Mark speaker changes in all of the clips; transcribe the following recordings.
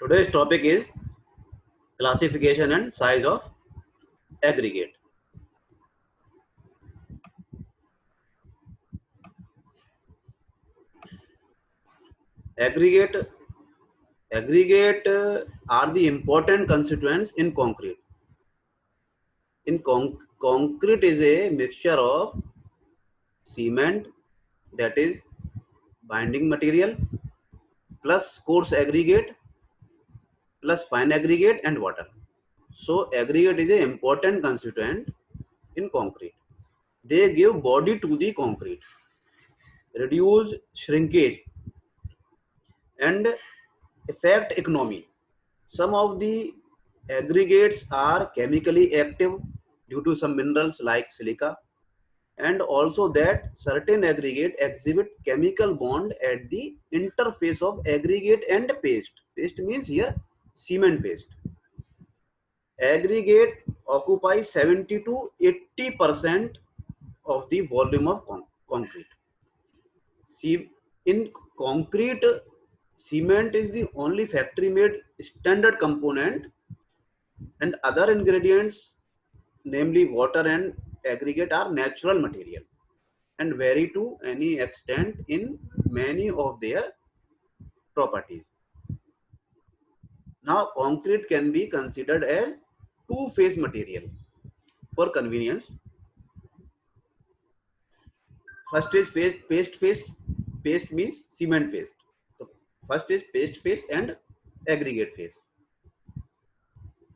Speaker 1: Today's topic is classification and size of aggregate. Aggregate are the important constituents in concrete. Concrete is a mixture of cement, that is binding material, plus coarse aggregate, plus fine aggregate and water. So aggregate is an important constituent in concrete. They give body to the concrete, reduce shrinkage and affect economy. Some of the aggregates are chemically active due to some minerals like silica, and also that certain aggregate exhibit chemical bond at the interface of aggregate and paste. Paste means here cement paste. Aggregate occupies 70 to 80% of the volume of concrete. See, in concrete, cement is the only factory made standard component, and other ingredients, namely water and aggregate, are natural material and vary to any extent in many of their properties. Now, concrete can be considered as two-phase material. For convenience, first is paste phase. Paste means cement paste. So first is paste phase and aggregate phase.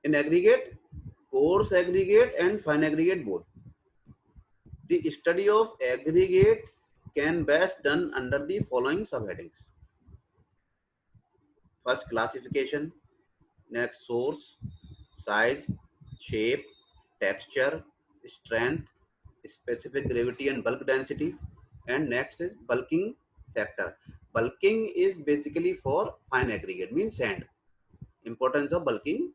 Speaker 1: In aggregate, coarse aggregate and fine aggregate both. The study of aggregate can best done under the following subheadings. First, classification. Next, source, size, shape, texture, strength, specific gravity and bulk density. And next is bulking factor. Bulking is basically for fine aggregate, means sand. Importance of bulking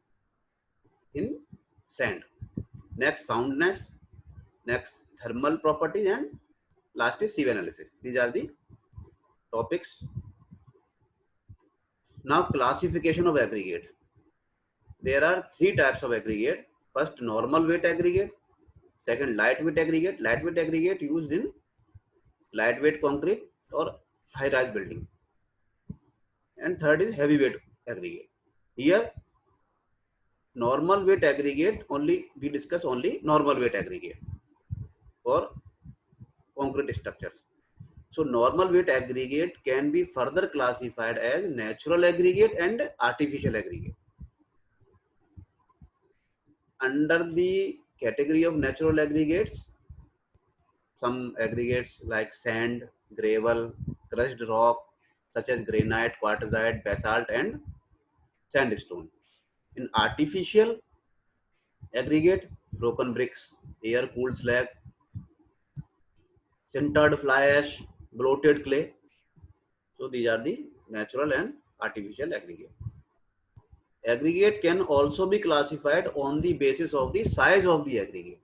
Speaker 1: in sand. Next, soundness. Next, thermal properties, and last is sieve analysis. These are the topics. Now, classification of aggregate. There are three types of aggregate. First, normal weight aggregate. Second, lightweight aggregate. Lightweight aggregate used in lightweight concrete or high-rise building. And third is heavyweight aggregate. Here, normal weight aggregate only, we discuss only normal weight aggregate for concrete structures. So normal weight aggregate can be further classified as natural aggregate and artificial aggregate. Under the category of natural aggregates, some aggregates like sand, gravel, crushed rock such as granite, quartzite, basalt and sandstone. In artificial aggregate, broken bricks, air cooled slag, sintered fly ash, bloated clay. So these are the natural and artificial aggregate. Aggregate can also be classified on the basis of the size of the aggregate.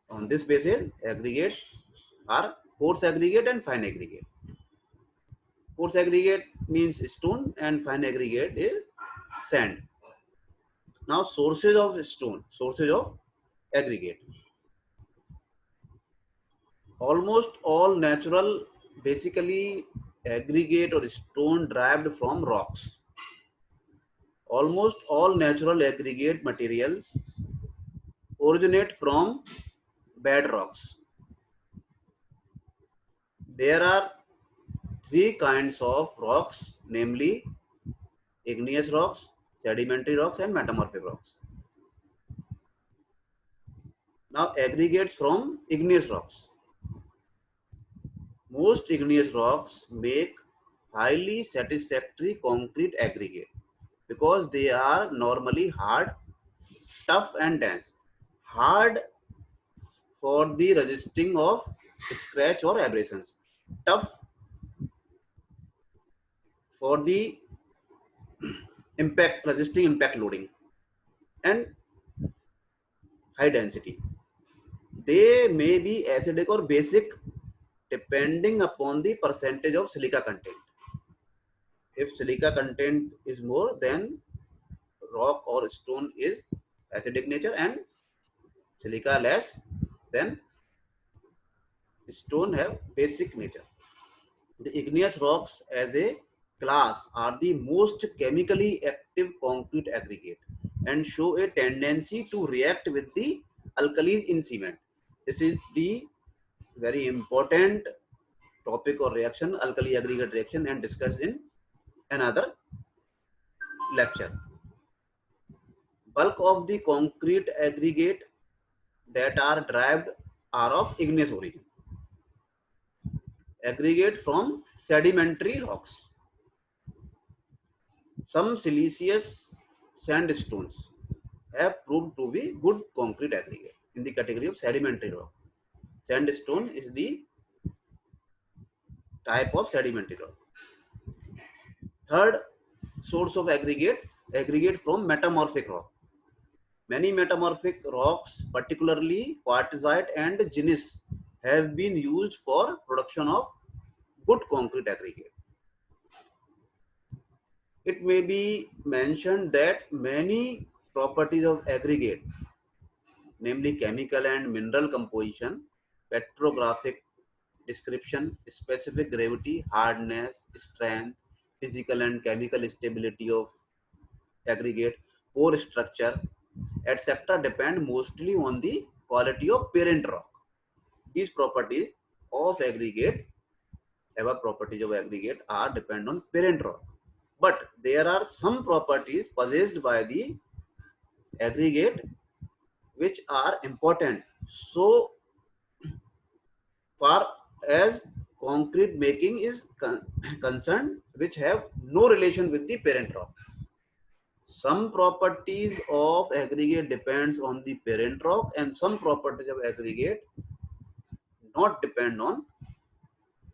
Speaker 1: On this basis, aggregate are coarse aggregate and fine aggregate. Coarse aggregate means stone and fine aggregate is sand. Now, sources of stone, sources of aggregate. Almost all natural, basically aggregate or stone derived from rocks. Almost all natural aggregate materials originate from bed rocks. There are three kinds of rocks, namely igneous rocks, sedimentary rocks and metamorphic rocks. Now, aggregates from igneous rocks. Most igneous rocks make highly satisfactory concrete aggregate because they are normally hard, tough and dense. Hard for the resisting of scratch or abrasions. Tough for the impact, resisting impact loading, and high density. They may be acidic or basic depending upon the percentage of silica content. If silica content is more, then rock or stone is acidic nature, and silica less, then stone have basic nature. The igneous rocks as a class are the most chemically active concrete aggregate and show a tendency to react with the alkalis in cement. This is the very important topic or reaction, alkali aggregate reaction, and discussed in another lecture. Bulk of the concrete aggregate that are derived are of igneous origin. Aggregate from sedimentary rocks. Some siliceous sandstones have proved to be good concrete aggregate in the category of sedimentary rock. Sandstone is the type of sedimentary rock. Third source of aggregate from metamorphic rock. Many metamorphic rocks, particularly quartzite and gneiss, have been used for production of good concrete aggregate. It may be mentioned that many properties of aggregate, namely chemical and mineral composition, petrographic description, specific gravity, hardness, strength, physical and chemical stability of aggregate, pore structure, etc., depend mostly on the quality of parent rock. These properties of aggregate, ever properties of aggregate, are depend on parent rock. But there are some properties possessed by the aggregate which are important. So far as concrete making is concerned, which have no relation with the parent rock. Some properties of aggregate depends on the parent rock, and some properties of aggregate not depend on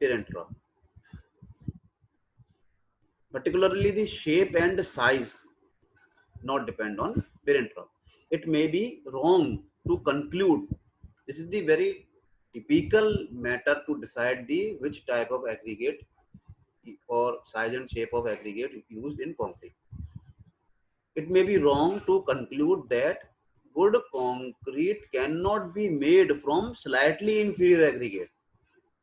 Speaker 1: parent rock. Particularly the shape and size not depend on parent rock. It may be wrong to conclude. This is the very typical matter to decide the which type of aggregate or size and shape of aggregate used in concrete. It may be wrong to conclude that good concrete cannot be made from slightly inferior aggregate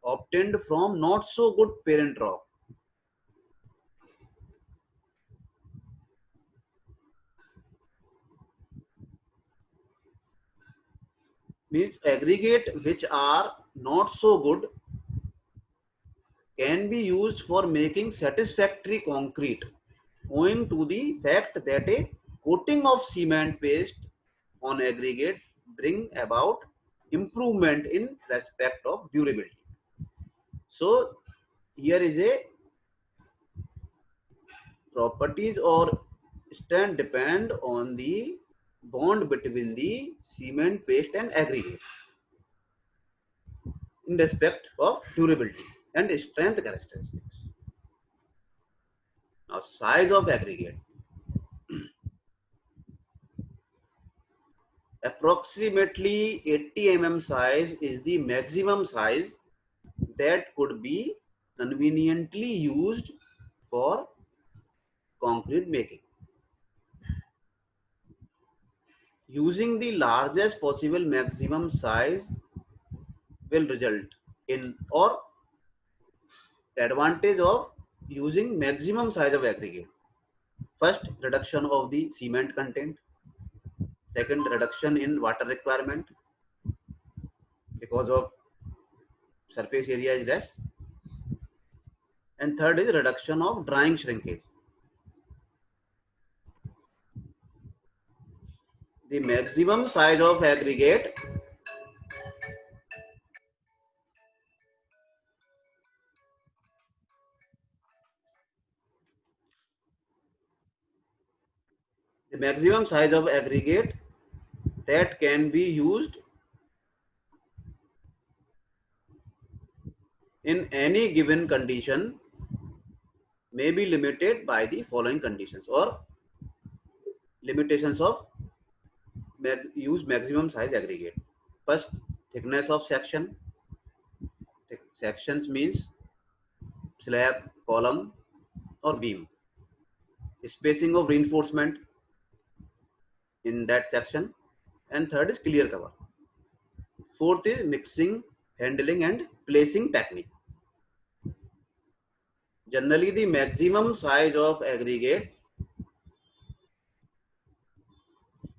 Speaker 1: obtained from not so good parent rock. Means aggregate which are not so good can be used for making satisfactory concrete, owing to the fact that a coating of cement paste on aggregate bring about improvement in respect of durability. So here is a properties or strength depend on the bond between the cement paste and aggregate in respect of durability and strength characteristics. Now size of aggregate. Approximately 80 mm size is the maximum size that could be conveniently used for concrete making. Using the largest possible maximum size will result in or advantage of using maximum size of aggregate. First, reduction of the cement content. Second, reduction in water requirement because of surface area is less. And third is reduction of drying shrinkage. The maximum size of aggregate that can be used in any given condition may be limited by the following conditions or limitations of use maximum size aggregate. First, thickness of section. Sections means slab, column, or beam, spacing of reinforcement in that section, and third is clear cover. Fourth is mixing, handling and placing technique. Generally, the maximum size of aggregate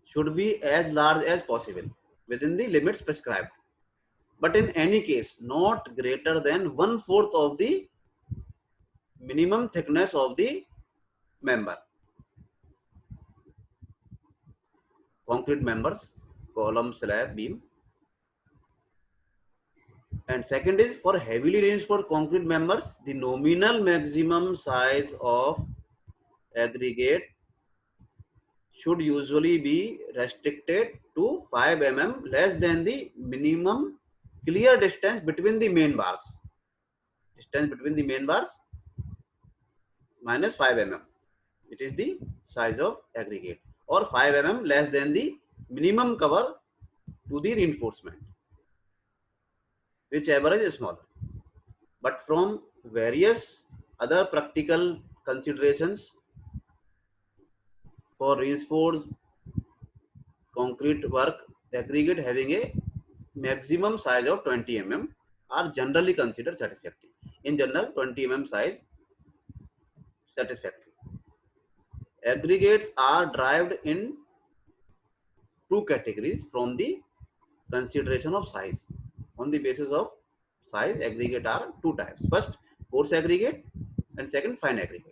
Speaker 1: should be as large as possible within the limits prescribed, but in any case not greater than 1/4 of the minimum thickness of the member. Concrete members, column, slab, beam. And second is for heavily reinforced concrete members, the nominal maximum size of aggregate should usually be restricted to 5 mm less than the minimum clear distance between the main bars. Distance between the main bars minus 5 mm. It is the size of aggregate, or 5 mm less than the minimum cover to the reinforcement, whichever is smaller. But from various other practical considerations, for reinforced concrete work, aggregate having a maximum size of 20 mm are generally considered satisfactory. In general, 20 mm size satisfactory. Aggregates are derived in two categories from the consideration of size. On the basis of size, aggregate are two types. First, coarse aggregate, and second, fine aggregate.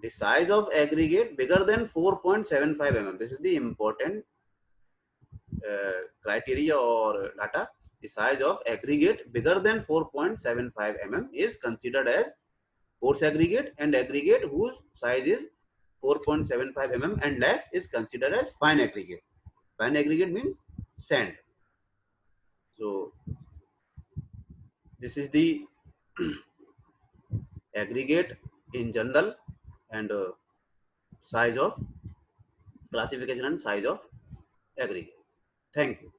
Speaker 1: The size of aggregate bigger than 4.75 mm. This is the important criteria or data. The size of aggregate bigger than 4.75 mm is considered as coarse aggregate, and aggregate whose size is 4.75 mm and less is considered as fine aggregate. Fine aggregate means sand. So this is the aggregate in general, and size of classification and size of aggregate. Thank you.